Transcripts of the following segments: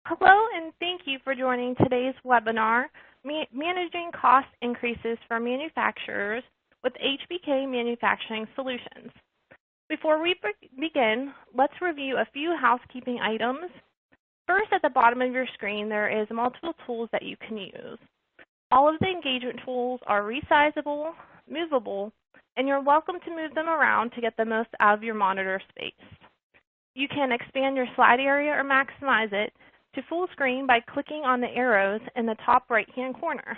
Hello, and thank you for joining today's webinar, Managing Cost Increases for Manufacturers with HBK Manufacturing Solutions. Before we begin, let's review a few housekeeping items. First, at the bottom of your screen, there is multiple tools that you can use. All of the engagement tools are resizable, movable, and you're welcome to move them around to get the most out of your monitor space. You can expand your slide area or maximize it to full screen by clicking on the arrows in the top right-hand corner.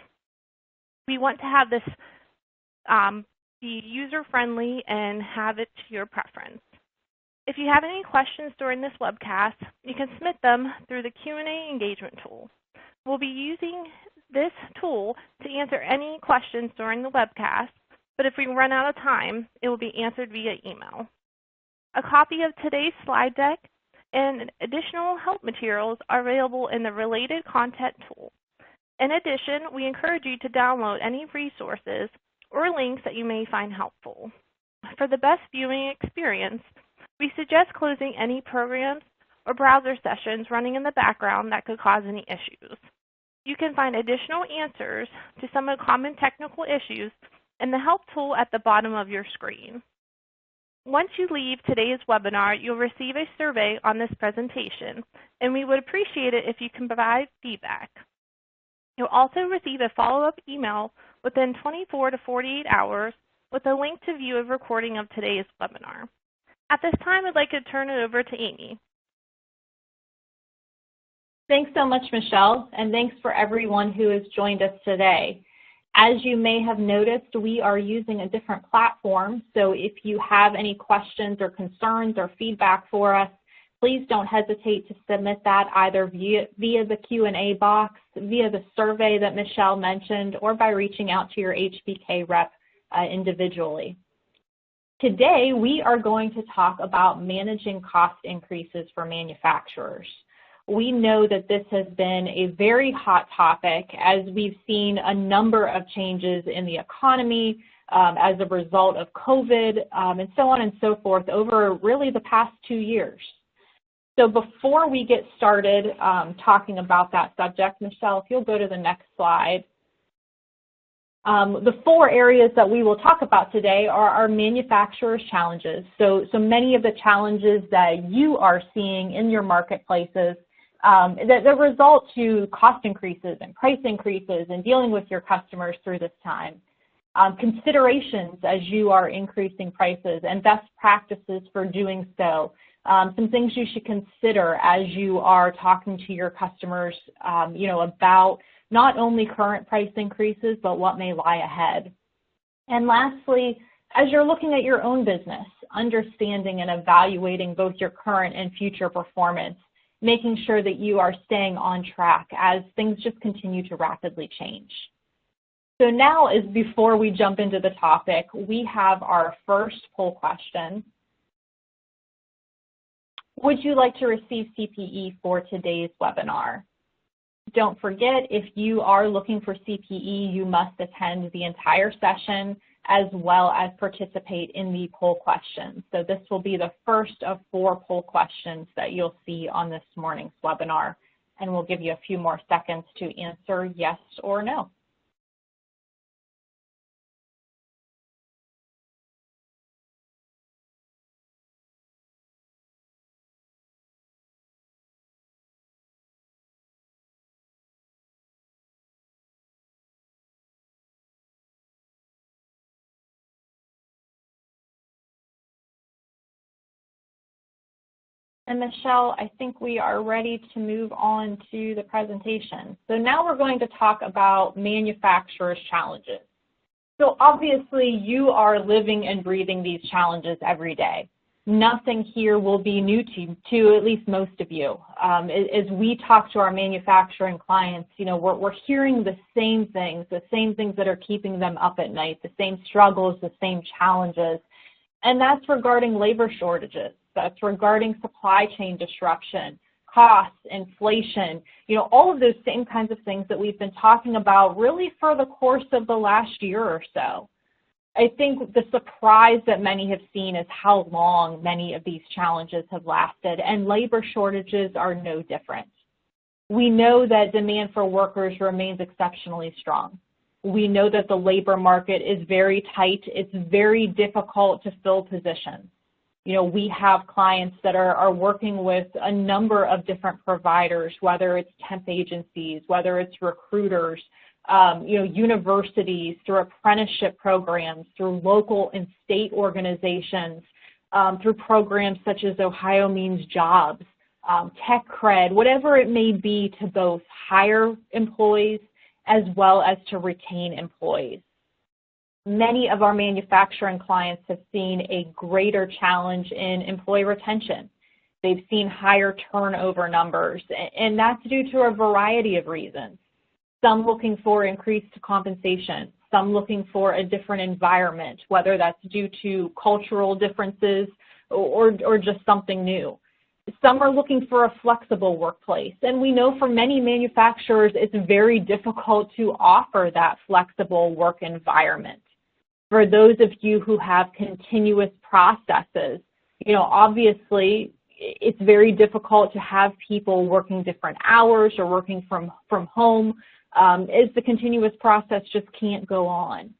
We want to have this be user-friendly and have it to your preference. If you have any questions during this webcast, you can submit them through the Q&A engagement tool. We'll be using this tool to answer any questions during the webcast, but if we run out of time, it will be answered via email. A copy of today's slide deck and additional help materials are available in the Related Content tool. In addition, we encourage you to download any resources or links that you may find helpful. For the best viewing experience, we suggest closing any programs or browser sessions running in the background that could cause any issues. You can find additional answers to some of the common technical issues in the Help tool at the bottom of your screen. Once you leave today's webinar, you'll receive a survey on this presentation, and we would appreciate it if you can provide feedback. You'll also receive a follow-up email within 24 to 48 hours with a link to view a recording of today's webinar. At this time, I'd like to turn it over to Amy. Thanks so much, Michelle, and thanks for everyone who has joined us today. As you may have noticed, we are using a different platform, so if you have any questions or concerns or feedback for us, please don't hesitate to submit that either via the Q&A box, via the survey that Michelle mentioned, or by reaching out to your HBK rep individually. Today, we are going to talk about managing cost increases for manufacturers. We know that this has been a very hot topic as we've seen a number of changes in the economy as a result of COVID and so on and so forth over really the past 2 years. So before we get started talking about that subject, Michelle, if you'll go to the next slide. The 4 areas that we will talk about today are our manufacturers' challenges. So many of the challenges that you are seeing in your marketplaces that result to cost increases and price increases and dealing with your customers through this time. Considerations as you are increasing prices and best practices for doing so. Some things you should consider as you are talking to your customers, about not only current price increases, but what may lie ahead. And lastly, as you're looking at your own business, understanding and evaluating both your current and future performance, making sure that you are staying on track as things just continue to rapidly change. So now, before we jump into the topic, we have our first poll question. Would you like to receive CPE for today's webinar? Don't forget, if you are looking for CPE, you must attend the entire session as well as participate in the poll questions. So this will be the first of 4 poll questions that you'll see on this morning's webinar, and we'll give you a few more seconds to answer yes or no. And Michelle, I think we are ready to move on to the presentation. So now we're going to talk about manufacturers' challenges. So obviously you are living and breathing these challenges every day. Nothing here will be new to at least most of you. As we talk to our manufacturing clients, we're hearing the same things that are keeping them up at night, the same struggles, the same challenges. And that's regarding labor shortages. That's regarding supply chain disruption, costs, inflation, all of those same kinds of things that we've been talking about really for the course of the last year or so. I think the surprise that many have seen is how long many of these challenges have lasted, and labor shortages are no different. We know that demand for workers remains exceptionally strong. We know that the labor market is very tight. It's very difficult to fill positions. We have clients that are working with a number of different providers, whether it's temp agencies, whether it's recruiters, universities, through apprenticeship programs, through local and state organizations, through programs such as Ohio Means Jobs, Tech Cred, whatever it may be, to both hire employees as well as to retain employees. Many of our manufacturing clients have seen a greater challenge in employee retention. They've seen higher turnover numbers, and that's due to a variety of reasons. Some looking for increased compensation, some looking for a different environment, whether that's due to cultural differences or just something new. Some are looking for a flexible workplace, and we know for many manufacturers it's very difficult to offer that flexible work environment. For those of you who have continuous processes, obviously it's very difficult to have people working different hours or working from home, as the continuous process just can't go on.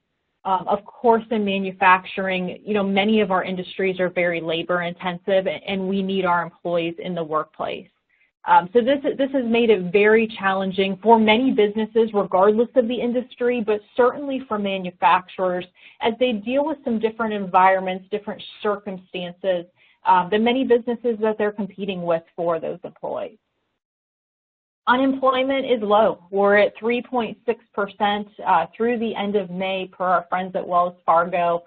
Of course, in manufacturing, many of our industries are very labor intensive, and we need our employees in the workplace. So this has made it very challenging for many businesses, regardless of the industry, but certainly for manufacturers, as they deal with some different environments, different circumstances, than many businesses that they're competing with for those employees. Unemployment is low. We're at 3.6% through the end of May per our friends at Wells Fargo.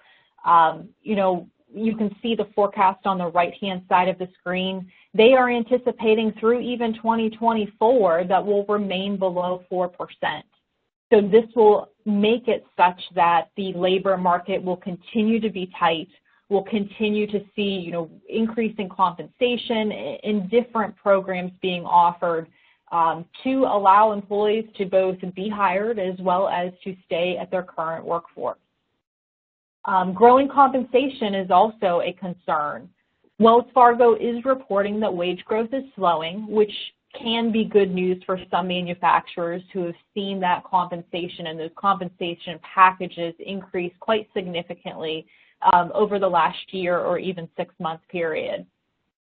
You can see the forecast on the right-hand side of the screen. They are anticipating through even 2024 that will remain below 4%. So this will make it such that the labor market will continue to be tight. We'll continue to see, increasing compensation and different programs being offered to allow employees to both be hired as well as to stay at their current workforce. Growing compensation is also a concern. Wells Fargo is reporting that wage growth is slowing, which can be good news for some manufacturers who have seen that compensation and those compensation packages increase quite significantly over the last year or even 6-month period.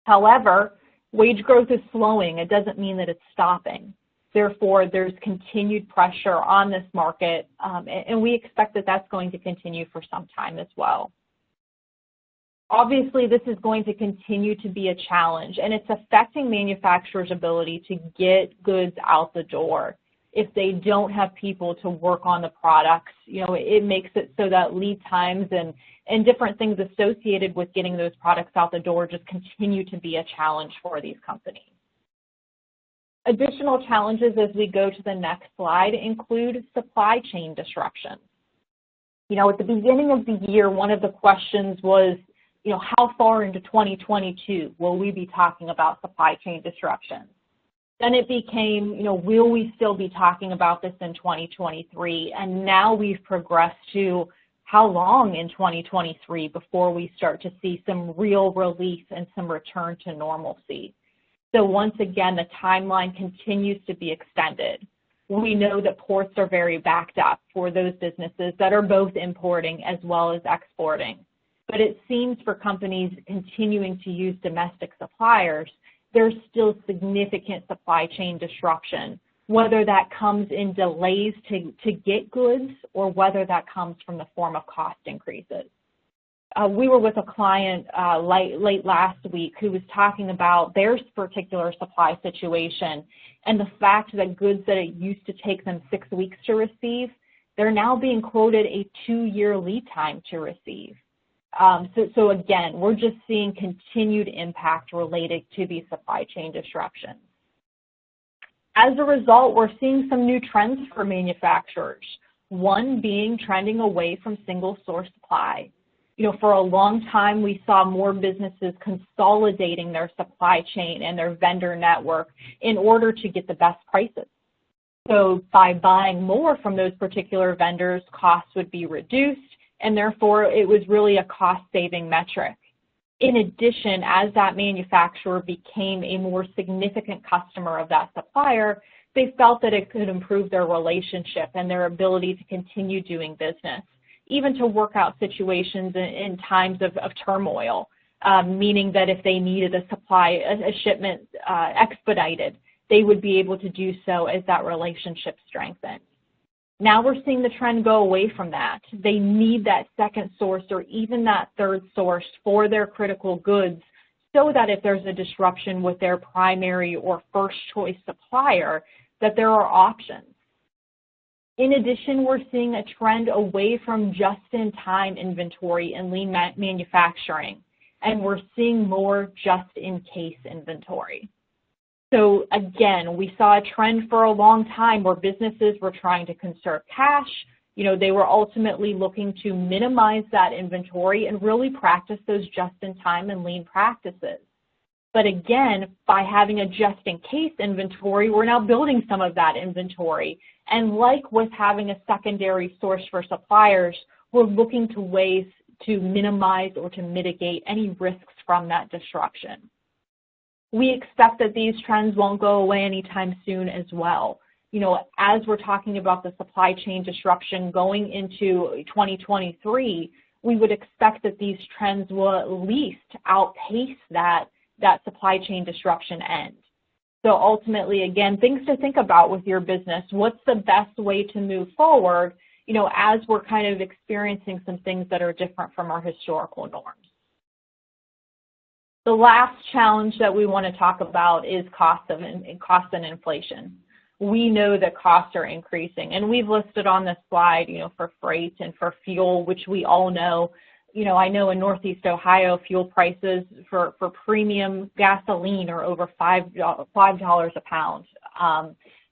However, wage growth is slowing. It doesn't mean that it's stopping. Therefore, there's continued pressure on this market, and we expect that that's going to continue for some time as well. Obviously, this is going to continue to be a challenge, and it's affecting manufacturers' ability to get goods out the door. If they don't have people to work on the products, it makes it so that lead times and different things associated with getting those products out the door just continue to be a challenge for these companies. Additional challenges as we go to the next slide include supply chain disruptions. At the beginning of the year, one of the questions was, how far into 2022 will we be talking about supply chain disruptions? Then it became, will we still be talking about this in 2023? And now we've progressed to how long in 2023 before we start to see some real relief and some return to normalcy. So once again, the timeline continues to be extended. We know that ports are very backed up for those businesses that are both importing as well as exporting. But it seems for companies continuing to use domestic suppliers, there's still significant supply chain disruption, whether that comes in delays to get goods or whether that comes from the form of cost increases. We were with a client late last week who was talking about their particular supply situation and the fact that goods that it used to take them 6 weeks to receive, they're now being quoted a 2-year lead time to receive. So again, we're just seeing continued impact related to these supply chain disruptions. As a result, we're seeing some new trends for manufacturers, one being trending away from single source supply. For a long time, we saw more businesses consolidating their supply chain and their vendor network in order to get the best prices. So by buying more from those particular vendors, costs would be reduced, and therefore it was really a cost-saving metric. In addition, as that manufacturer became a more significant customer of that supplier, they felt that it could improve their relationship and their ability to continue doing business, even to work out situations in times of turmoil, meaning that if they needed a shipment expedited, they would be able to do so as that relationship strengthened. Now we're seeing the trend go away from that. They need that second source or even that third source for their critical goods so that if there's a disruption with their primary or first choice supplier, that there are options. In addition, we're seeing a trend away from just-in-time inventory and lean manufacturing, and we're seeing more just-in-case inventory. So again, we saw a trend for a long time where businesses were trying to conserve cash. They were ultimately looking to minimize that inventory and really practice those just-in-time and lean practices. But again, by having a just-in-case inventory, we're now building some of that inventory. And like with having a secondary source for suppliers, we're looking to ways to minimize or to mitigate any risks from that disruption. We expect that these trends won't go away anytime soon as well. As we're talking about the supply chain disruption going into 2023, we would expect that these trends will at least outpace that supply chain disruption end. So ultimately, again, things to think about with your business. What's the best way to move forward, as we're kind of experiencing some things that are different from our historical norms? The last challenge that we want to talk about is cost and inflation. We know that costs are increasing, and we've listed on this slide, for freight and for fuel, which we all know. I know in Northeast Ohio, fuel prices for premium gasoline are over $5 a pound.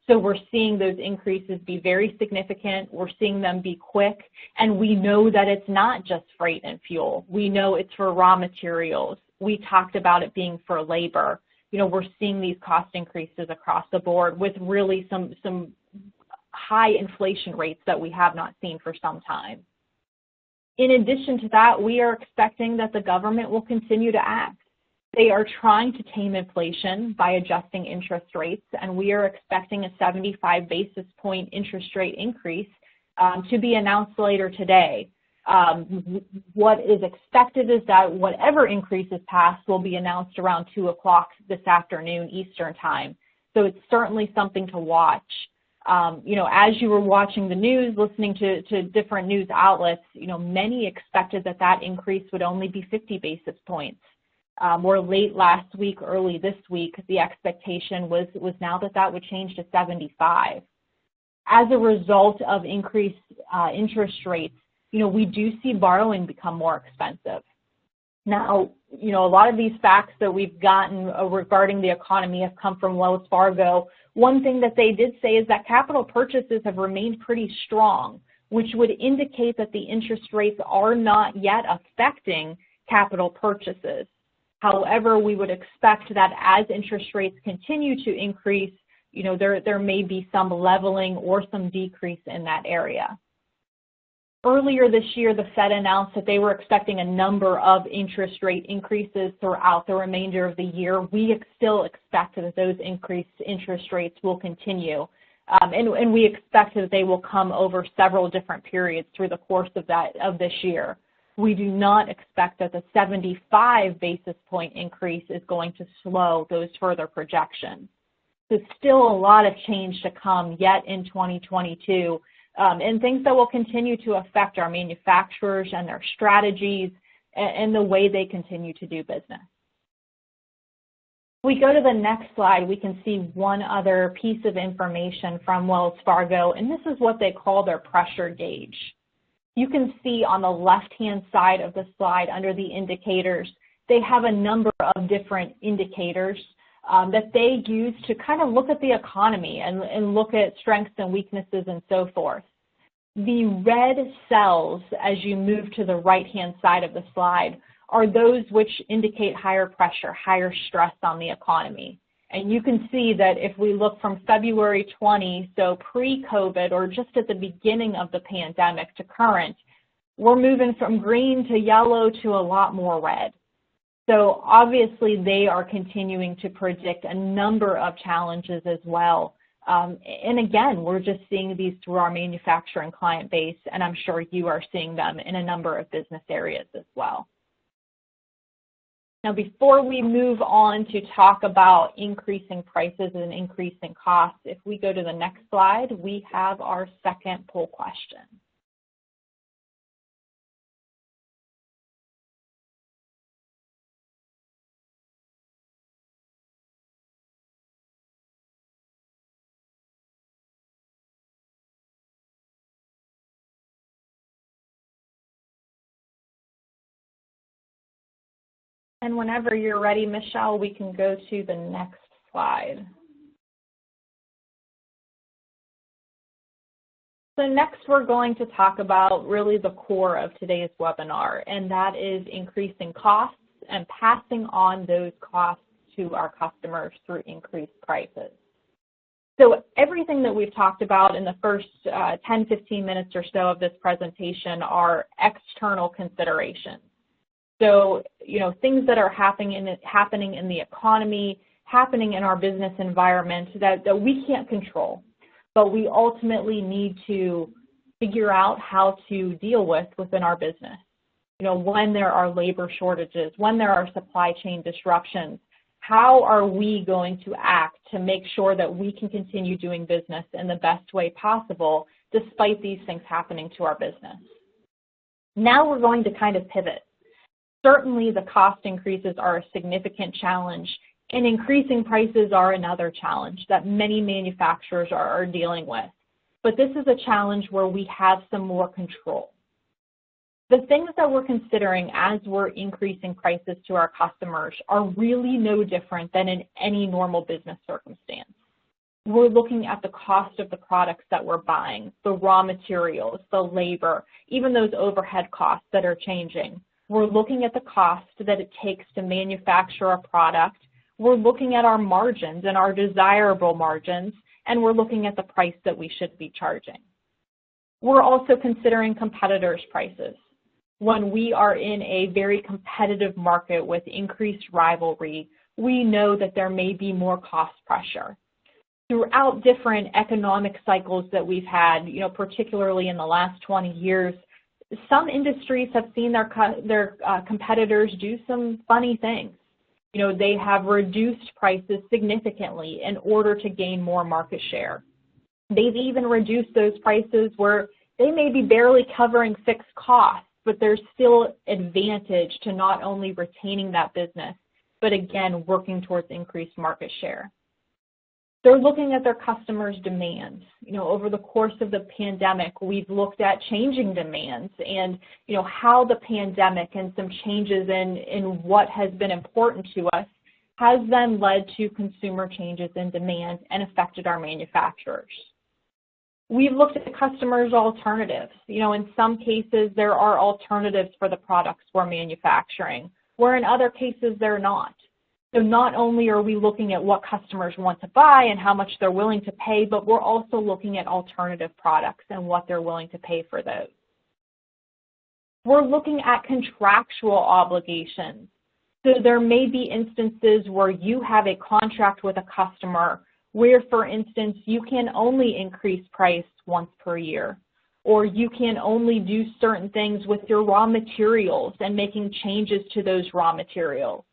So we're seeing those increases be very significant. We're seeing them be quick, and we know that it's not just freight and fuel. We know it's for raw materials. We talked about it being for labor. We're seeing these cost increases across the board with really some high inflation rates that we have not seen for some time. In addition to that, we are expecting that the government will continue to act. They are trying to tame inflation by adjusting interest rates, and we are expecting a 75 basis point interest rate increase to be announced later today. What is expected is that whatever increase is passed will be announced around 2 o'clock this afternoon Eastern time. So it's certainly something to watch. As you were watching the news, listening to different news outlets, many expected that increase would only be 50 basis points. Or late last week, early this week, the expectation was now that would change to 75. As a result of increased interest rates, we do see borrowing become more expensive. Now, a lot of these facts that we've gotten regarding the economy have come from Wells Fargo. One thing that they did say is that capital purchases have remained pretty strong, which would indicate that the interest rates are not yet affecting capital purchases. However, we would expect that as interest rates continue to increase, there may be some leveling or some decrease in that area. Earlier this year, the Fed announced that they were expecting a number of interest rate increases throughout the remainder of the year. We still expect that those increased interest rates will continue, and we expect that they will come over several different periods through the course of this year. We do not expect that the 75 basis point increase is going to slow those further projections. There's still a lot of change to come yet in 2022. And things that will continue to affect our manufacturers and their strategies and the way they continue to do business. If we go to the next slide, we can see one other piece of information from Wells Fargo, and this is what they call their pressure gauge. You can see on the left-hand side of the slide under the indicators, they have a number of different indicators that they use to kind of look at the economy and look at strengths and weaknesses and so forth. The red cells, as you move to the right-hand side of the slide, are those which indicate higher pressure, higher stress on the economy. And you can see that if we look from February 20, so pre-COVID or just at the beginning of the pandemic to current, we're moving from green to yellow to a lot more red. So obviously they are continuing to predict a number of challenges as well. And again, we're just seeing these through our manufacturing client base, and I'm sure you are seeing them in a number of business areas as well. Now, before we move on to talk about increasing prices and increasing costs, if we go to the next slide, we have our second poll question. And whenever you're ready, Michelle, we can go to the next slide. So next we're going to talk about really the core of today's webinar, and that is increasing costs and passing on those costs to our customers through increased prices. So everything that we've talked about in the first 10-15 minutes or so of this presentation are external considerations. So, things that are happening in the economy, happening in our business environment that we can't control, but we ultimately need to figure out how to deal with within our business. When there are labor shortages, when there are supply chain disruptions, how are we going to act to make sure that we can continue doing business in the best way possible despite these things happening to our business? Now we're going to kind of pivot. Certainly the cost increases are a significant challenge, and increasing prices are another challenge that many manufacturers are dealing with. But this is a challenge where we have some more control. The things that we're considering as we're increasing prices to our customers are really no different than in any normal business circumstance. We're looking at the cost of the products that we're buying, the raw materials, the labor, even those overhead costs that are changing. We're looking at the cost that it takes to manufacture a product. We're looking at our margins and our desirable margins, and we're looking at the price that we should be charging. We're also considering competitors' prices. When we are in a very competitive market with increased rivalry, we know that there may be more cost pressure. Throughout different economic cycles that we've had, particularly in the last 20 years, some industries have seen their competitors do some funny things. They have reduced prices significantly in order to gain more market share. They've even reduced those prices where they may be barely covering fixed costs, but there's still advantage to not only retaining that business, but again, working towards increased market share. They're looking at their customers' demands. Over the course of the pandemic, we've looked at changing demands and, how the pandemic and some changes in what has been important to us has then led to consumer changes in demand and affected our manufacturers. We've looked at the customers' alternatives. In some cases, there are alternatives for the products we're manufacturing, where in other cases, they're not. So not only are we looking at what customers want to buy and how much they're willing to pay, but we're also looking at alternative products and what they're willing to pay for those. We're looking at contractual obligations. So there may be instances where you have a contract with a customer where, for instance, you can only increase price once per year, or you can only do certain things with your raw materials and making changes to those raw materials.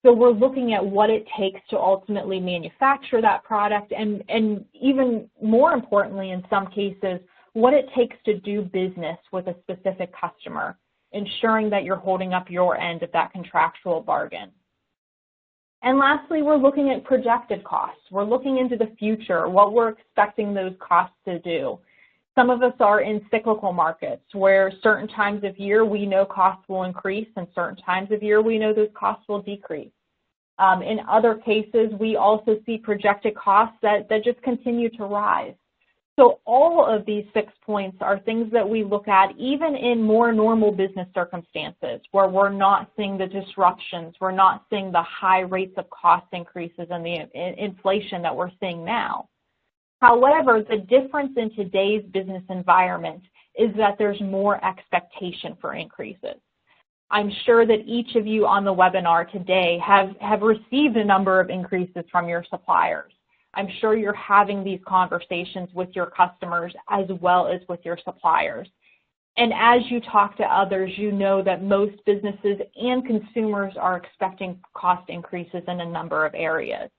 So we're looking at what it takes to ultimately manufacture that product and even more importantly, in some cases, what it takes to do business with a specific customer, ensuring that you're holding up your end of that contractual bargain. And lastly, we're looking at projected costs. We're looking into the future, what we're expecting those costs to do. Some of us are in cyclical markets where certain times of year we know costs will increase and certain times of year we know those costs will decrease. In other cases, we also see projected costs that just continue to rise. So all of these 6 points are things that we look at even in more normal business circumstances where we're not seeing the disruptions, we're not seeing the high rates of cost increases and the inflation that we're seeing now. However, the difference in today's business environment is that there's more expectation for increases. I'm sure that each of you on the webinar today have received a number of increases from your suppliers. I'm sure you're having these conversations with your customers as well as with your suppliers. And as you talk to others, you know that most businesses and consumers are expecting cost increases in a number of areas.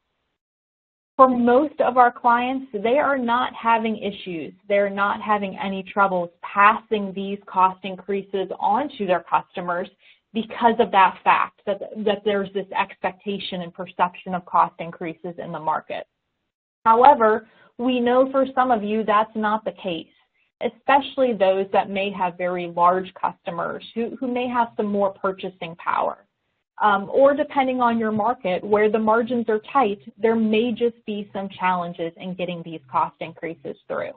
For most of our clients, they are not having issues. They're not having any troubles passing these cost increases on to their customers because of that fact that there's this expectation and perception of cost increases in the market. However, we know for some of you that's not the case, especially those that may have very large customers who may have some more purchasing power. Or depending on your market, where the margins are tight, there may just be some challenges in getting these cost increases through.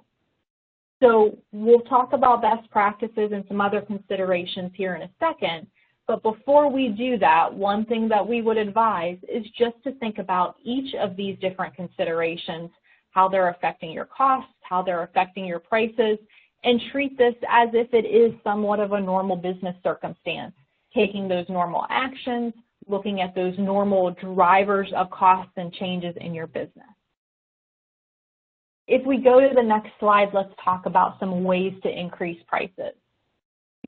So we'll talk about best practices and some other considerations here in a second, but before we do that, one thing that we would advise is just to think about each of these different considerations, how they're affecting your costs, how they're affecting your prices, and treat this as if it is somewhat of a normal business circumstance. Taking those normal actions, looking at those normal drivers of costs and changes in your business. If we go to the next slide, let's talk about some ways to increase prices.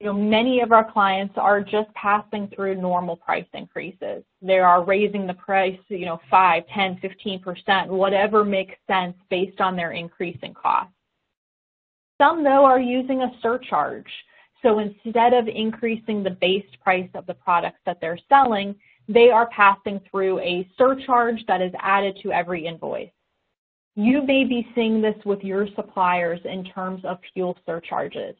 Many of our clients are just passing through normal price increases. They are raising the price, 5, 10, 15%, whatever makes sense based on their increase in cost. Some, though, are using a surcharge. So instead of increasing the base price of the products that they're selling, they are passing through a surcharge that is added to every invoice. You may be seeing this with your suppliers in terms of fuel surcharges.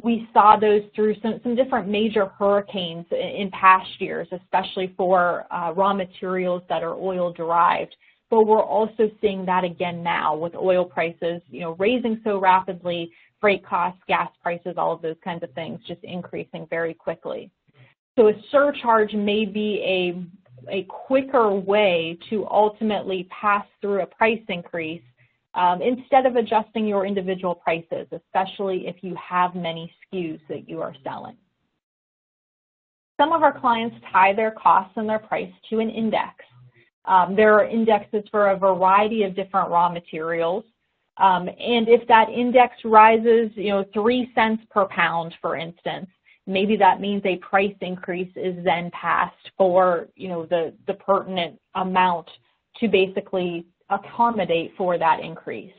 We saw those through some different major hurricanes in past years, especially for raw materials that are oil-derived. But we're also seeing that again now with oil prices, raising so rapidly, freight costs, gas prices, all of those kinds of things just increasing very quickly. So a surcharge may be a quicker way to ultimately pass through a price increase instead of adjusting your individual prices, especially if you have many SKUs that you are selling. Some of our clients tie their costs and their price to an index. There are indexes for a variety of different raw materials. And if that index rises, 3 cents per pound, for instance, maybe that means a price increase is then passed for, the pertinent amount to basically accommodate for that increase.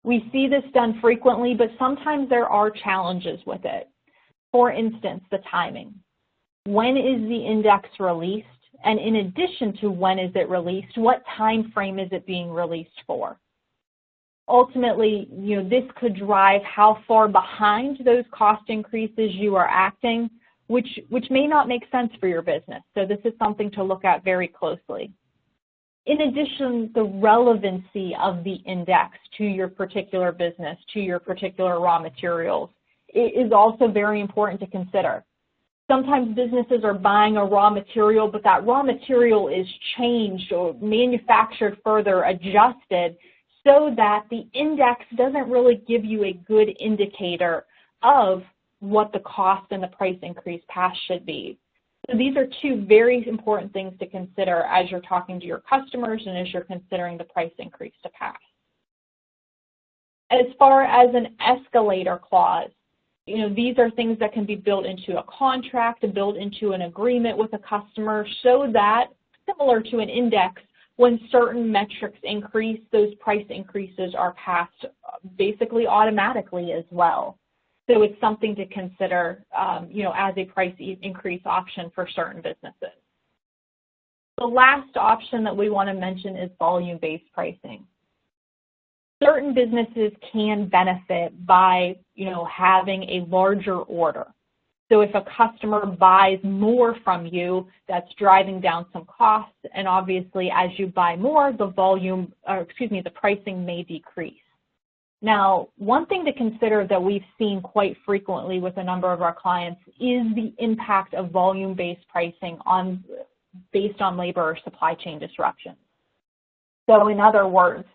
We see this done frequently, but sometimes there are challenges with it. For instance, the timing. When is the index released? And in addition to when is it released, what time frame is it being released for? Ultimately, this could drive how far behind those cost increases you are acting, which may not make sense for your business. So this is something to look at very closely. In addition, the relevancy of the index to your particular business, to your particular raw materials, is also very important to consider. Sometimes businesses are buying a raw material, but that raw material is changed or manufactured further, adjusted, so that the index doesn't really give you a good indicator of what the cost and the price increase pass should be. So these are two very important things to consider as you're talking to your customers and as you're considering the price increase to pass. As far as an escalator clause, these are things that can be built into a contract, built into an agreement with a customer so that, similar to an index, when certain metrics increase, those price increases are passed basically automatically as well. So it's something to consider, as a price increase option for certain businesses. The last option that we want to mention is volume-based pricing. Certain businesses can benefit by, having a larger order. So if a customer buys more from you, that's driving down some costs, and obviously as you buy more, the pricing may decrease. Now, one thing to consider that we've seen quite frequently with a number of our clients is the impact of volume-based pricing based on labor or supply chain disruptions. So in other words,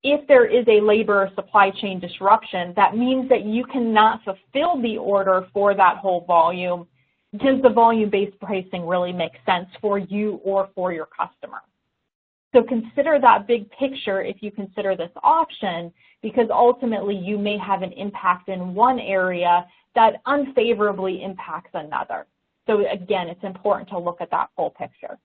if there is a labor or supply chain disruption, that means that you cannot fulfill the order for that whole volume, does the volume-based pricing really make sense for you or for your customer? So consider that big picture if you consider this option, because ultimately you may have an impact in one area that unfavorably impacts another. So again, it's important to look at that full picture.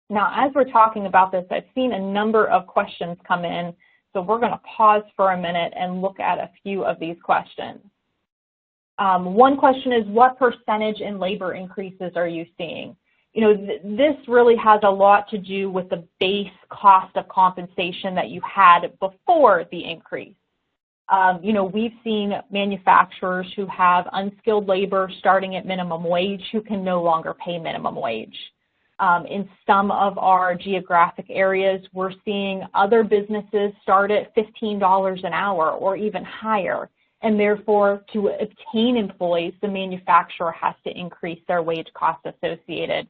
Now, as we're talking about this, I've seen a number of questions come in, so we're going to pause for a minute and look at a few of these questions. One question is, what percentage in labor increases are you seeing? You know, this really has a lot to do with the base cost of compensation that you had before the increase. You know, we've seen manufacturers who have unskilled labor starting at minimum wage who can no longer pay minimum wage. In some of our geographic areas, we're seeing other businesses start at $15 an hour or even higher. And therefore, to obtain employees, the manufacturer has to increase their wage costs associated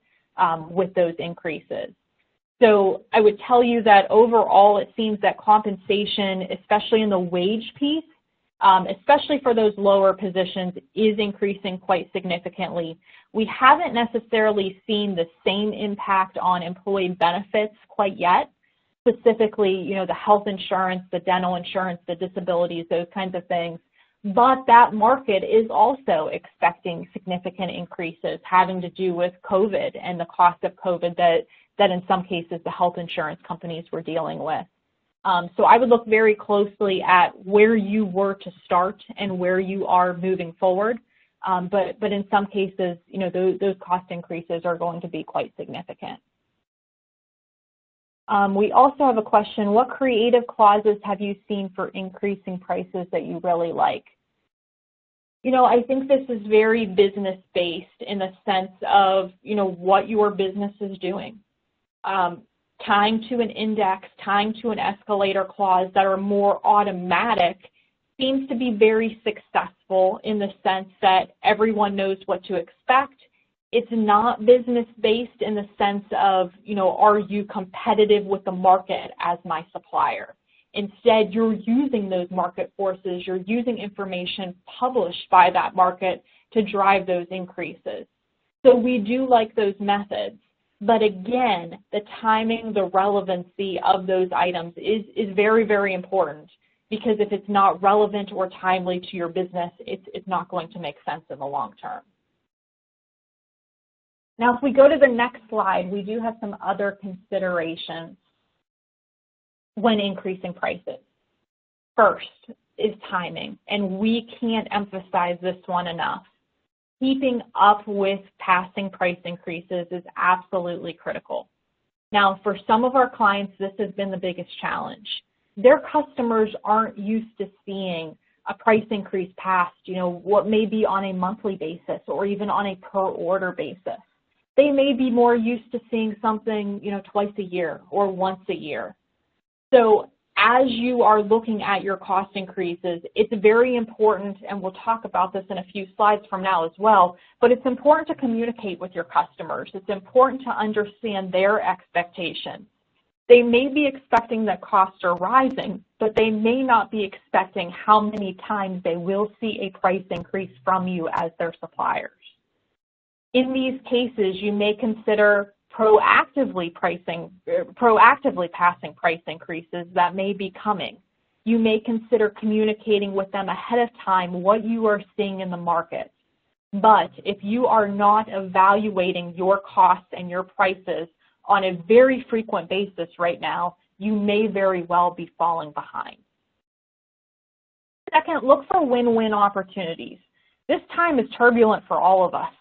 with those increases. So I would tell you that overall, it seems that compensation, especially in the wage piece, especially for those lower positions, is increasing quite significantly. We haven't necessarily seen the same impact on employee benefits quite yet, specifically, you know, the health insurance, the dental insurance, the disabilities, those kinds of things. But that market is also expecting significant increases having to do with COVID and the cost of COVID that in some cases the health insurance companies were dealing with. So I would look very closely at where you were to start and where you are moving forward. But in some cases, you know, those cost increases are going to be quite significant. We also have a question, what creative clauses have you seen for increasing prices that you really like? You know, I think this is very business-based in the sense of, you know, what your business is doing. Tying to an index, tying to an escalator clause that are more automatic seems to be very successful in the sense that everyone knows what to expect. It's not business-based in the sense of, you know, are you competitive with the market as my supplier? Instead, you're using those market forces, you're using information published by that market to drive those increases. So we do like those methods. But again, the timing, the relevancy of those items is very, very important, because if it's not relevant or timely to your business, it's not going to make sense in the long term. Now, if we go to the next slide, we do have some other considerations when increasing prices. First is timing, and we can't emphasize this one enough. Keeping up with passing price increases is absolutely critical. Now, for some of our clients, this has been the biggest challenge. Their customers aren't used to seeing a price increase passed, you know, what may be on a monthly basis or even on a per order basis. They may be more used to seeing something, you know, twice a year or once a year. So as you are looking at your cost increases, it's very important, and we'll talk about this in a few slides from now as well, but it's important to communicate with your customers. It's important to understand their expectations. They may be expecting that costs are rising, but they may not be expecting how many times they will see a price increase from you as their suppliers. In these cases, you may consider proactively passing price increases that may be coming. You may consider communicating with them ahead of time what you are seeing in the market. But if you are not evaluating your costs and your prices on a very frequent basis right now, you may very well be falling behind. Second, look for win-win opportunities. This time is turbulent for all of us.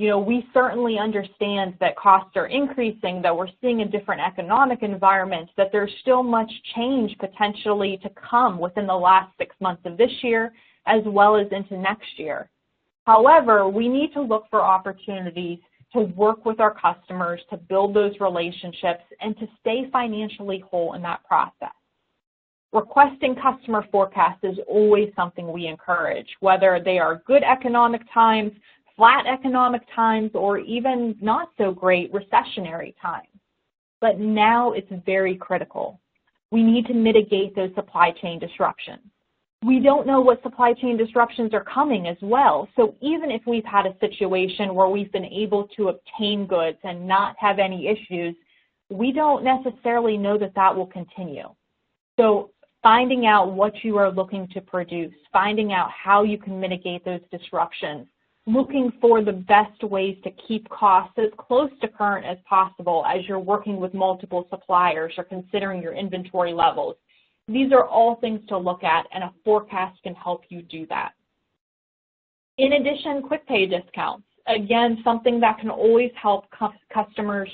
You know, we certainly understand that costs are increasing, that we're seeing a different economic environment, that there's still much change potentially to come within the last 6 months of this year, as well as into next year. However, we need to look for opportunities to work with our customers, to build those relationships, and to stay financially whole in that process. Requesting customer forecasts is always something we encourage, whether they are good economic times, flat economic times, or even not so great recessionary times. But now it's very critical. We need to mitigate those supply chain disruptions. We don't know what supply chain disruptions are coming as well. So even if we've had a situation where we've been able to obtain goods and not have any issues, we don't necessarily know that that will continue. So finding out what you are looking to produce, finding out how you can mitigate those disruptions, looking for the best ways to keep costs as close to current as possible as you're working with multiple suppliers or considering your inventory levels. These are all things to look at, and a forecast can help you do that. In addition, quick pay discounts. Again, something that can always help customers,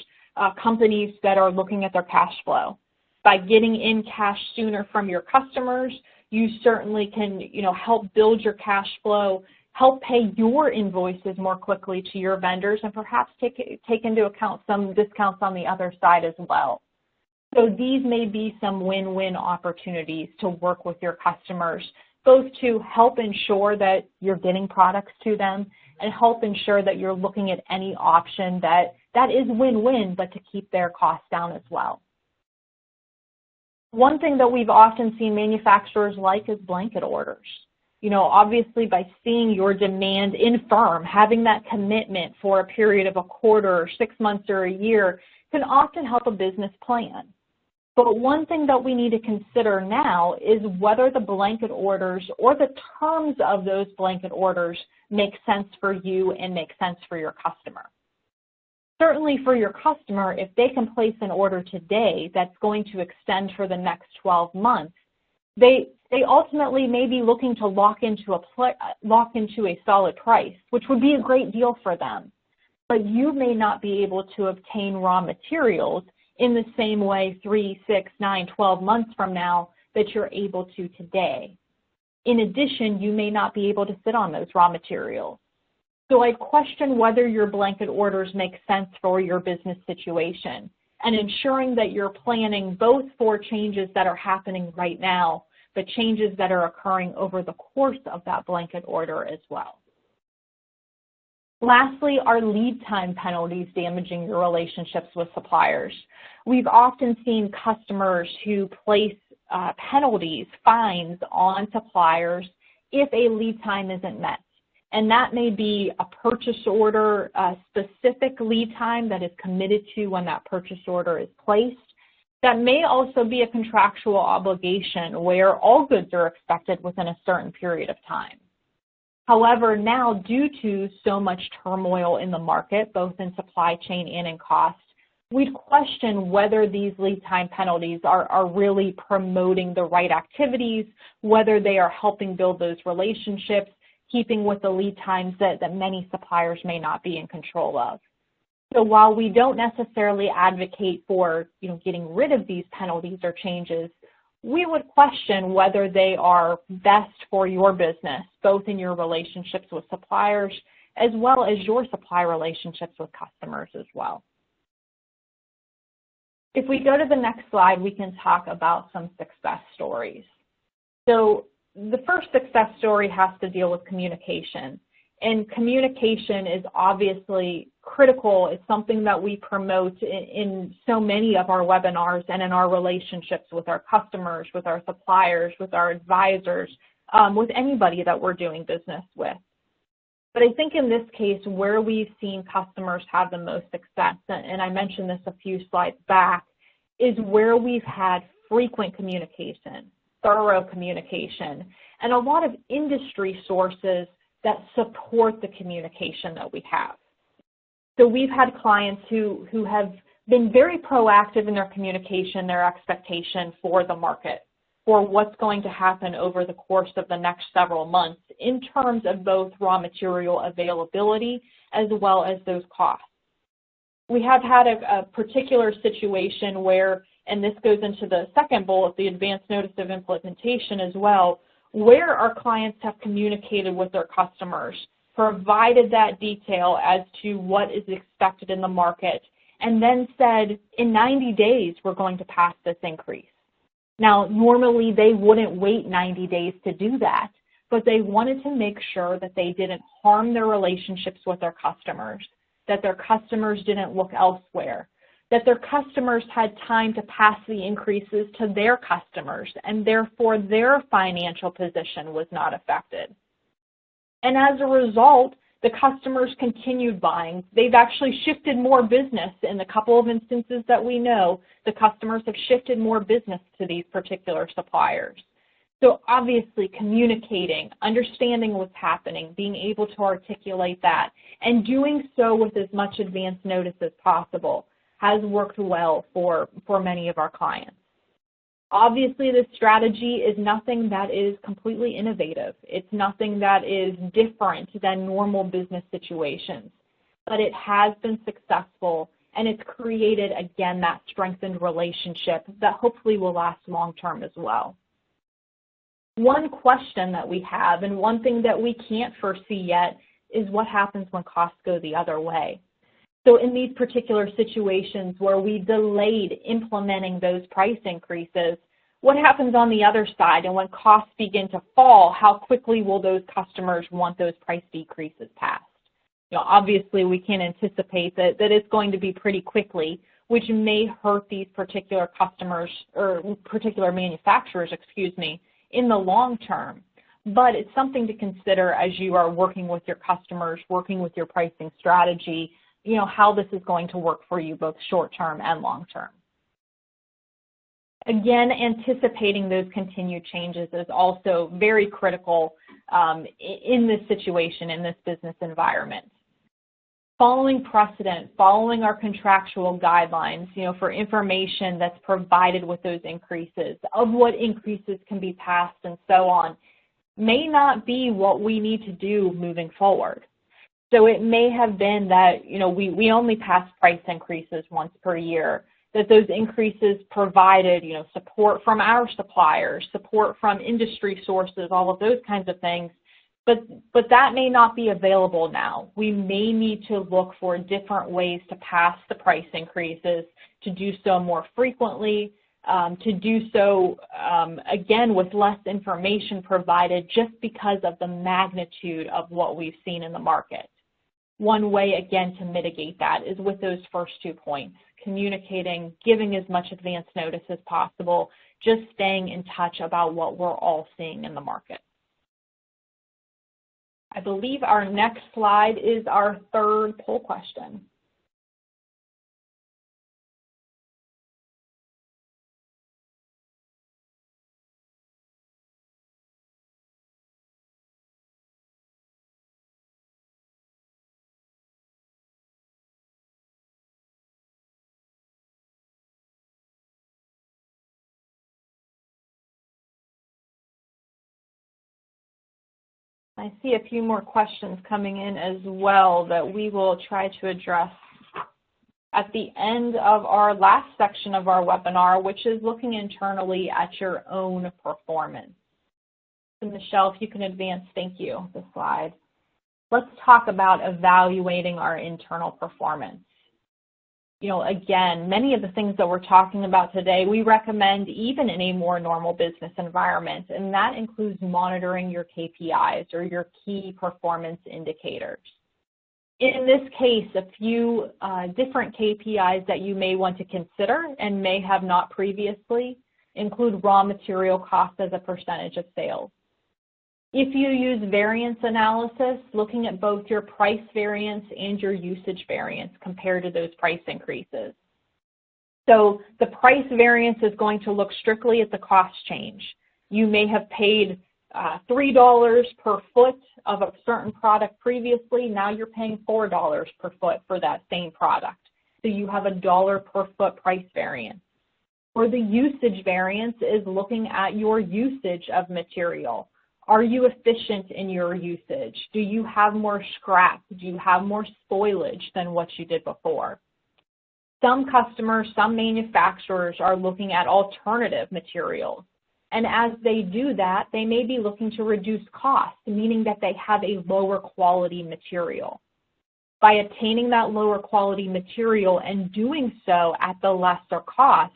companies that are looking at their cash flow. By getting in cash sooner from your customers, you certainly can, help build your cash flow, help pay your invoices more quickly to your vendors, and perhaps take into account some discounts on the other side as well. So these may be some win-win opportunities to work with your customers, both to help ensure that you're getting products to them and help ensure that you're looking at any option that is win-win, but to keep their costs down as well. One thing that we've often seen manufacturers like is blanket orders. Obviously by seeing your demand in firm, having that commitment for a period of a quarter or 6 months or a year can often help a business plan. But one thing that we need to consider now is whether the blanket orders or the terms of those blanket orders make sense for you and make sense for your customer. Certainly for your customer, if they can place an order today that's going to extend for the next 12 months, they ultimately may be looking to lock into a solid price, which would be a great deal for them. But you may not be able to obtain raw materials in the same way 3, 6, 9, 12 months from now that you're able to today. In addition, you may not be able to sit on those raw materials. So I'd question whether your blanket orders make sense for your business situation and ensuring that you're planning both for changes that are happening right now, but changes that are occurring over the course of that blanket order as well. Lastly, are lead time penalties damaging your relationships with suppliers? We've often seen customers who place penalties, fines on suppliers if a lead time isn't met. And that may be a purchase order, a specific lead time that is committed to when that purchase order is placed. That may also be a contractual obligation where all goods are expected within a certain period of time. However, now due to so much turmoil in the market, both in supply chain and in cost, we'd question whether these lead time penalties are really promoting the right activities, whether they are helping build those relationships, keeping with the lead times that many suppliers may not be in control of. So while we don't necessarily advocate for getting rid of these penalties or changes, we would question whether they are best for your business, both in your relationships with suppliers as well as your supply relationships with customers as well. If we go to the next slide, we can talk about some success stories. So the first success story has to deal with communication. And communication is obviously critical. It's something that we promote in so many of our webinars and in our relationships with our customers, with our suppliers, with our advisors, with anybody that we're doing business with. But I think in this case, where we've seen customers have the most success, and I mentioned this a few slides back, is where we've had frequent communication, thorough communication, and a lot of industry sources that support the communication that we have. So we've had clients who have been very proactive in their communication, their expectation for the market, for what's going to happen over the course of the next several months in terms of both raw material availability as well as those costs. We have had a particular situation where, and this goes into the second bullet, the advanced notice of implementation as well, where our clients have communicated with their customers, provided that detail as to what is expected in the market, and then said, in 90 days, we're going to pass this increase. Now, normally they wouldn't wait 90 days to do that, but they wanted to make sure that they didn't harm their relationships with their customers, that their customers didn't look elsewhere, that their customers had time to pass the increases to their customers, and therefore their financial position was not affected. And as a result, the customers continued buying. They've actually shifted more business in the couple of instances that we know. The customers have shifted more business to these particular suppliers. So obviously communicating, understanding what's happening, being able to articulate that, and doing so with as much advance notice as possible has worked well for many of our clients. Obviously, this strategy is nothing that is completely innovative. It's nothing that is different than normal business situations, but it has been successful, and it's created, again, that strengthened relationship that hopefully will last long-term as well. One question that we have, and one thing that we can't foresee yet, is what happens when costs go the other way. So in these particular situations where we delayed implementing those price increases, what happens on the other side? And when costs begin to fall, how quickly will those customers want those price decreases passed? You know, obviously we can anticipate that it's going to be pretty quickly, which may hurt these particular customers or particular manufacturers, in the long term. But it's something to consider as you are working with your customers, working with your pricing strategy, you know, how this is going to work for you both short-term and long-term. Again, anticipating those continued changes is also very critical in this situation, in this business environment. Following precedent, following our contractual guidelines, you know, for information that's provided with those increases, of what increases can be passed and so on, may not be what we need to do moving forward. So it may have been that, you know, we only pass price increases once per year, that those increases provided, you know, support from our suppliers, support from industry sources, all of those kinds of things. But that may not be available now. We may need to look for different ways to pass the price increases, to do so more frequently, to do so, again, with less information provided just because of the magnitude of what we've seen in the market. One way, again, to mitigate that is with those first 2 points, communicating, giving as much advance notice as possible, just staying in touch about what we're all seeing in the market. I believe our next slide is our third poll question. I see a few more questions coming in as well that we will try to address at the end of our last section of our webinar, which is looking internally at your own performance. So Michelle, if you can advance, thank you, the slide. Let's talk about evaluating our internal performance. You know, again, many of the things that we're talking about today, we recommend even in a more normal business environment, and that includes monitoring your KPIs or your key performance indicators. In this case, a few different KPIs that you may want to consider and may have not previously include raw material cost as a percentage of sales. If you use variance analysis, looking at both your price variance and your usage variance compared to those price increases. So the price variance is going to look strictly at the cost change. You may have paid $3 per foot of a certain product previously. Now you're paying $4 per foot for that same product. So you have a $1 per foot price variance. Or the usage variance is looking at your usage of material. Are you efficient in your usage? Do you have more scrap? Do you have more spoilage than what you did before? Some customers, some manufacturers are looking at alternative materials. And as they do that, they may be looking to reduce costs, meaning that they have a lower quality material. By obtaining that lower quality material and doing so at the lesser cost,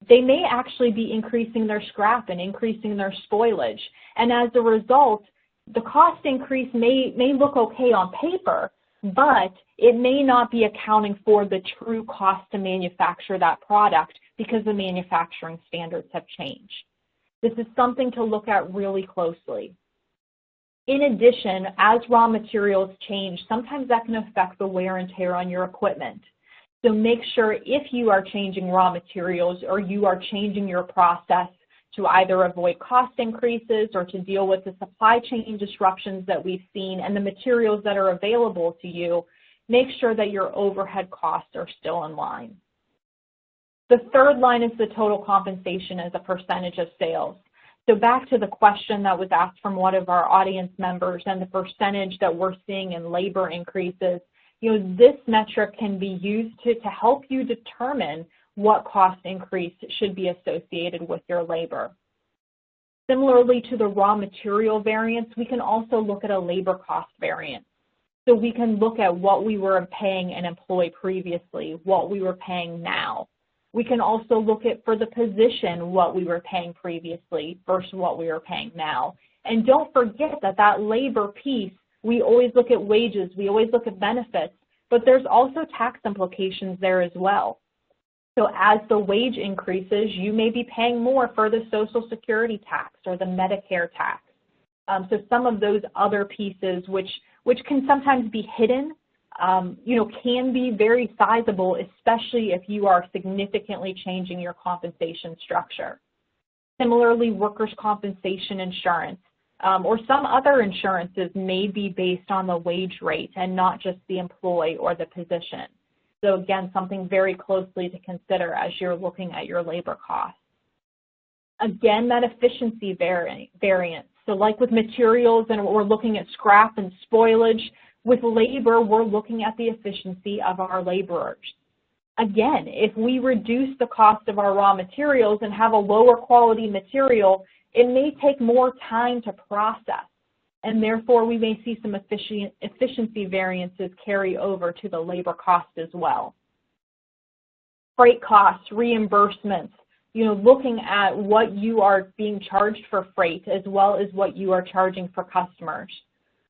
they may actually be increasing their scrap and increasing their spoilage. And as a result, the cost increase may look okay on paper, but it may not be accounting for the true cost to manufacture that product because the manufacturing standards have changed. This is something to look at really closely. In addition, as raw materials change, sometimes that can affect the wear and tear on your equipment. So make sure if you are changing raw materials or you are changing your process to either avoid cost increases or to deal with the supply chain disruptions that we've seen and the materials that are available to you, make sure that your overhead costs are still in line. The third line is the total compensation as a percentage of sales. So back to the question that was asked from one of our audience members and the percentage that we're seeing in labor increases, this metric can be used to help you determine what cost increase should be associated with your labor. Similarly to the raw material variance, we can also look at a labor cost variance. So we can look at what we were paying an employee previously, what we were paying now. We can also look at, for the position, what we were paying previously versus what we are paying now. And don't forget that labor piece, we always look at wages, we always look at benefits, but there's also tax implications there as well. So as the wage increases, you may be paying more for the Social Security tax or the Medicare tax. So some of those other pieces, which can sometimes be hidden, can be very sizable, especially if you are significantly changing your compensation structure. Similarly, workers' compensation insurance or some other insurances may be based on the wage rate and not just the employee or the position. So again, something very closely to consider as you're looking at your labor costs. Again, that efficiency variance. So like with materials, and we're looking at scrap and spoilage, with labor, we're looking at the efficiency of our laborers. Again, if we reduce the cost of our raw materials and have a lower quality material, it may take more time to process, and therefore we may see some efficiency variances carry over to the labor cost as well. Freight costs, reimbursements, looking at what you are being charged for freight as well as what you are charging for customers.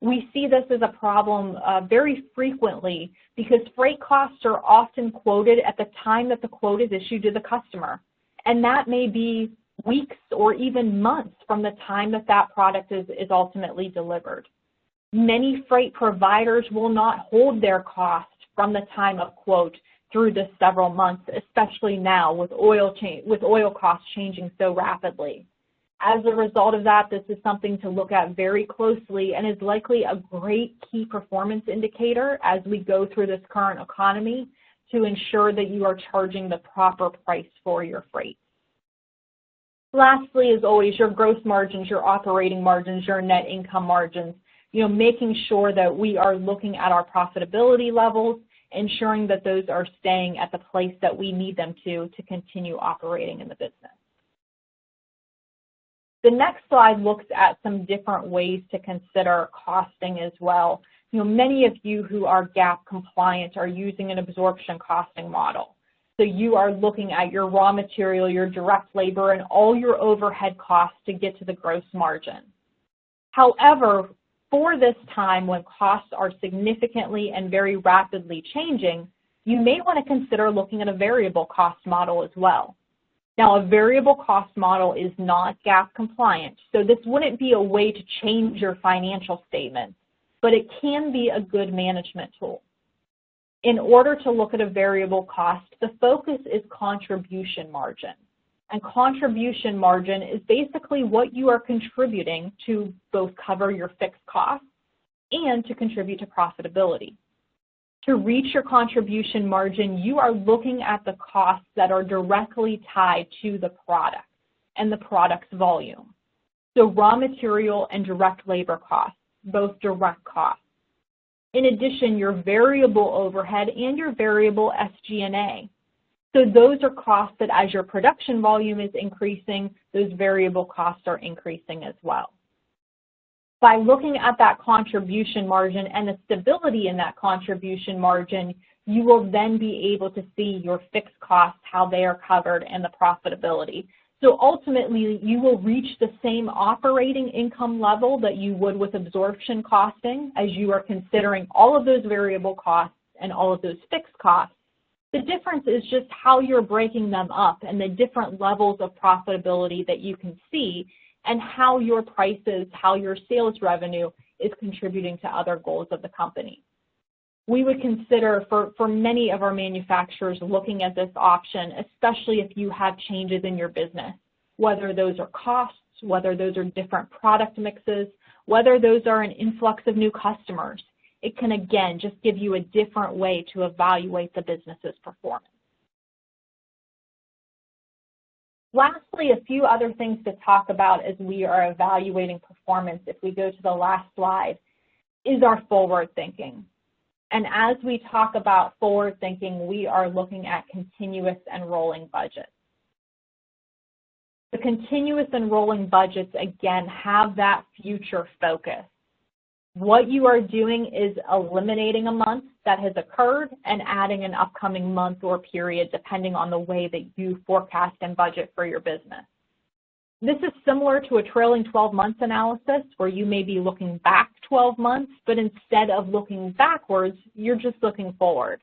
We see this as a problem very frequently because freight costs are often quoted at the time that the quote is issued to the customer, and that may be weeks or even months from the time that product is ultimately delivered. Many freight providers will not hold their cost from the time of quote through the several months, especially now with oil costs changing so rapidly. As a result of that, this is something to look at very closely and is likely a great key performance indicator as we go through this current economy to ensure that you are charging the proper price for your freight. Lastly, as always, your gross margins, your operating margins, your net income margins, making sure that we are looking at our profitability levels, ensuring that those are staying at the place that we need them to continue operating in the business. The next slide looks at some different ways to consider costing as well. Many of you who are GAAP compliant are using an absorption costing model. So you are looking at your raw material, your direct labor, and all your overhead costs to get to the gross margin. However, for this time when costs are significantly and very rapidly changing, you may want to consider looking at a variable cost model as well. Now, a variable cost model is not GAAP compliant, so this wouldn't be a way to change your financial statements, but it can be a good management tool. In order to look at a variable cost, the focus is contribution margin. And contribution margin is basically what you are contributing to both cover your fixed costs and to contribute to profitability. To reach your contribution margin, you are looking at the costs that are directly tied to the product and the product's volume. So raw material and direct labor costs, both direct costs. In addition, your variable overhead and your variable SG&A. So those are costs that as your production volume is increasing, those variable costs are increasing as well. By looking at that contribution margin and the stability in that contribution margin, you will then be able to see your fixed costs, how they are covered, and the profitability. So ultimately, you will reach the same operating income level that you would with absorption costing as you are considering all of those variable costs and all of those fixed costs. The difference is just how you're breaking them up and the different levels of profitability that you can see and how your prices, how your sales revenue is contributing to other goals of the company. We would consider for many of our manufacturers looking at this option, especially if you have changes in your business, whether those are costs, whether those are different product mixes, whether those are an influx of new customers. It can, again, just give you a different way to evaluate the business's performance. Lastly, a few other things to talk about as we are evaluating performance, if we go to the last slide, is our forward thinking. And as we talk about forward thinking, we are looking at continuous and rolling budgets. The continuous and rolling budgets, again, have that future focus. What you are doing is eliminating a month that has occurred and adding an upcoming month or period depending on the way that you forecast and budget for your business. This is similar to a trailing 12 months analysis where you may be looking back 12 months, but instead of looking backwards, you're just looking forward.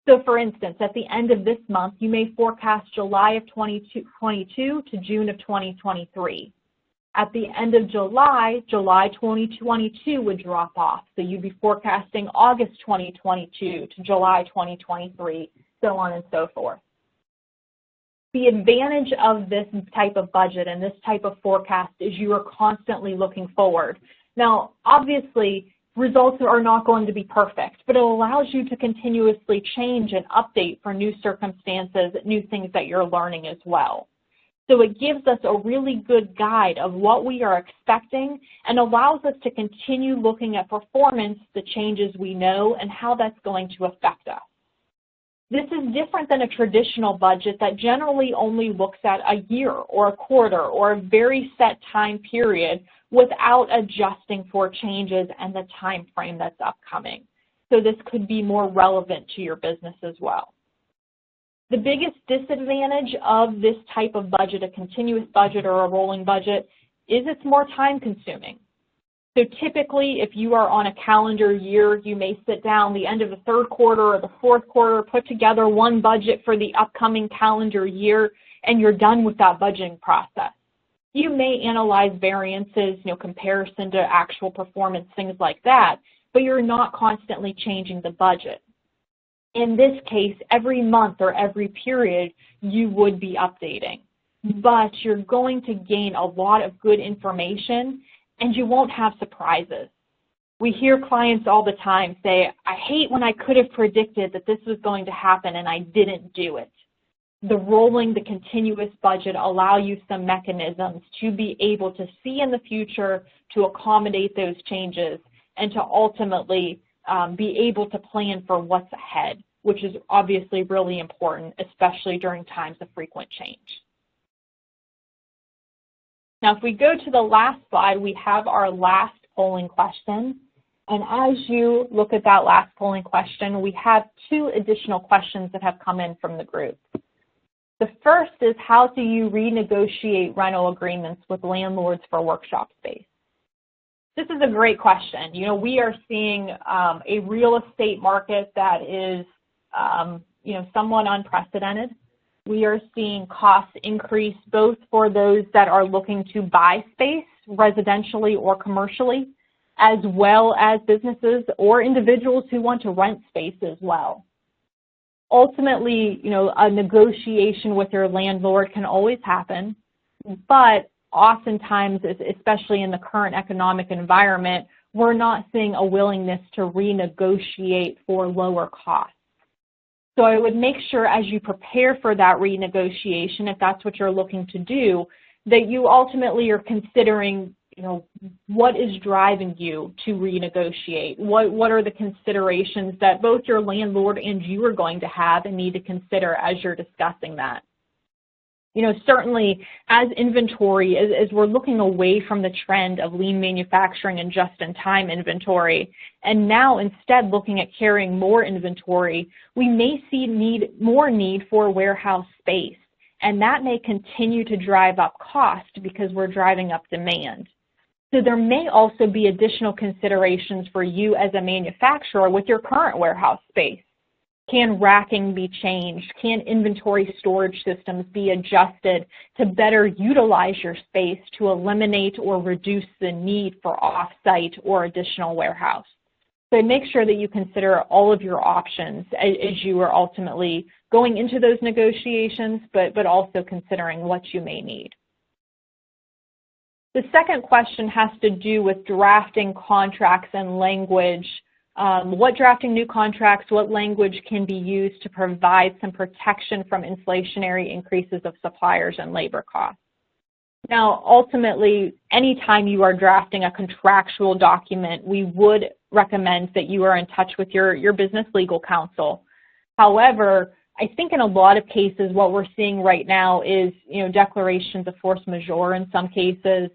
So for instance, at the end of this month, you may forecast July of 2022 to June of 2023. At the end of July 2022 would drop off. So you'd be forecasting August 2022 to July 2023, so on and so forth. The advantage of this type of budget and this type of forecast is you are constantly looking forward. Now, obviously, results are not going to be perfect, but it allows you to continuously change and update for new circumstances, new things that you're learning as well. So it gives us a really good guide of what we are expecting and allows us to continue looking at performance, the changes we know, and how that's going to affect us. This is different than a traditional budget that generally only looks at a year or a quarter or a very set time period without adjusting for changes and the time frame that's upcoming. So this could be more relevant to your business as well. The biggest disadvantage of this type of budget, a continuous budget or a rolling budget, is it's more time consuming. So typically, if you are on a calendar year, you may sit down the end of the third quarter or the fourth quarter, put together one budget for the upcoming calendar year, and you're done with that budgeting process. You may analyze variances, comparison to actual performance, things like that, but you're not constantly changing the budget. In this case, every month or every period, you would be updating, but you're going to gain a lot of good information and you won't have surprises. We hear clients all the time say, I hate when I could have predicted that this was going to happen and I didn't do it. The continuous budget allow you some mechanisms to be able to see in the future, to accommodate those changes, and to ultimately be able to plan for what's ahead, which is obviously really important, especially during times of frequent change. Now, if we go to the last slide, we have our last polling question. And as you look at that last polling question, we have two additional questions that have come in from the group. The first is, how do you renegotiate rental agreements with landlords for workshop space? This is a great question. We are seeing a real estate market that is, somewhat unprecedented. We are seeing costs increase both for those that are looking to buy space, residentially or commercially, as well as businesses or individuals who want to rent space as well. Ultimately, a negotiation with your landlord can always happen, but oftentimes, especially in the current economic environment, we're not seeing a willingness to renegotiate for lower costs. So I would make sure as you prepare for that renegotiation, if that's what you're looking to do, that you ultimately are considering, what is driving you to renegotiate? What are the considerations that both your landlord and you are going to have and need to consider as you're discussing that? Certainly as inventory, as we're looking away from the trend of lean manufacturing and just-in-time inventory, and now instead looking at carrying more inventory, we may see more need for warehouse space. and that may continue to drive up cost because we're driving up demand. So there may also be additional considerations for you as a manufacturer with your current warehouse space. Can racking be changed? Can inventory storage systems be adjusted to better utilize your space to eliminate or reduce the need for off-site or additional warehouse? So make sure that you consider all of your options as you are ultimately going into those negotiations, but also considering what you may need. The second question has to do with drafting contracts and language. What drafting new contracts, what language can be used to provide some protection from inflationary increases of suppliers and labor costs? Now, ultimately, anytime you are drafting a contractual document, we would recommend that you are in touch with your business legal counsel. However, I think in a lot of cases, what we're seeing right now is, declarations of force majeure in some cases,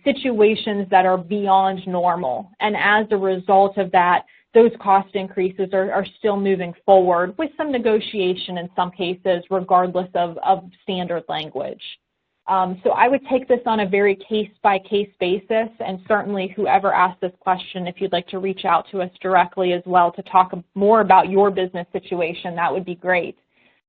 situations that are beyond normal. And as a result of that, those cost increases are still moving forward with some negotiation in some cases, regardless of standard language. So I would take this on a very case-by-case basis, and certainly whoever asked this question, if you'd like to reach out to us directly as well to talk more about your business situation, that would be great.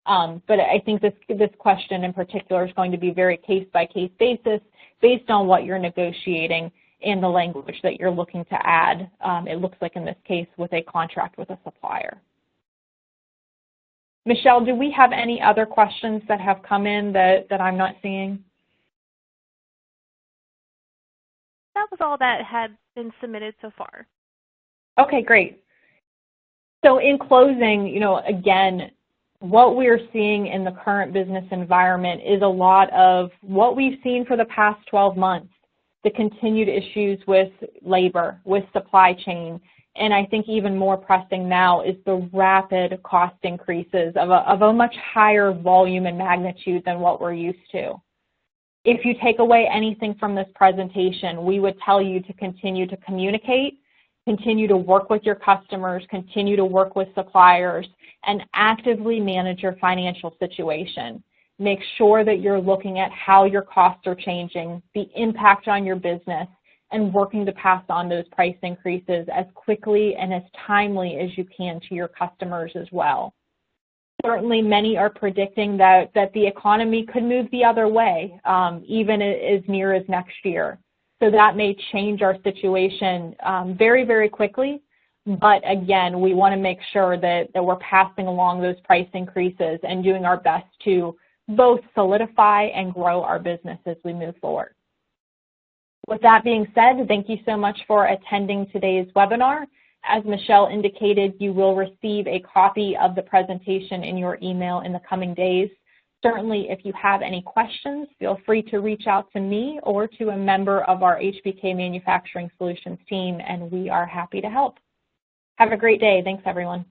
But I think this question in particular is going to be very case-by-case basis based on what you're negotiating and the language that you're looking to add, it looks like in this case with a contract with a supplier. Michelle, do we have any other questions that have come in that I'm not seeing? That was all that had been submitted so far. Okay, great. So in closing, again, what we're seeing in the current business environment is a lot of what we've seen for the past 12 months, the continued issues with labor, with supply chain, and I think even more pressing now is the rapid cost increases of a much higher volume and magnitude than what we're used to. If you take away anything from this presentation, we would tell you to continue to communicate, continue to work with your customers, continue to work with suppliers, and actively manage your financial situation. Make sure that you're looking at how your costs are changing, the impact on your business, and working to pass on those price increases as quickly and as timely as you can to your customers as well. Certainly, many are predicting that the economy could move the other way, even as near as next year. So that may change our situation very, very quickly. But again, we want to make sure that we're passing along those price increases and doing our best to both solidify and grow our business as we move forward. With that being said, thank you so much for attending today's webinar. As Michelle indicated, you will receive a copy of the presentation in your email in the coming days. Certainly, if you have any questions, feel free to reach out to me or to a member of our HBK Manufacturing Solutions team, and we are happy to help. Have a great day. Thanks, everyone.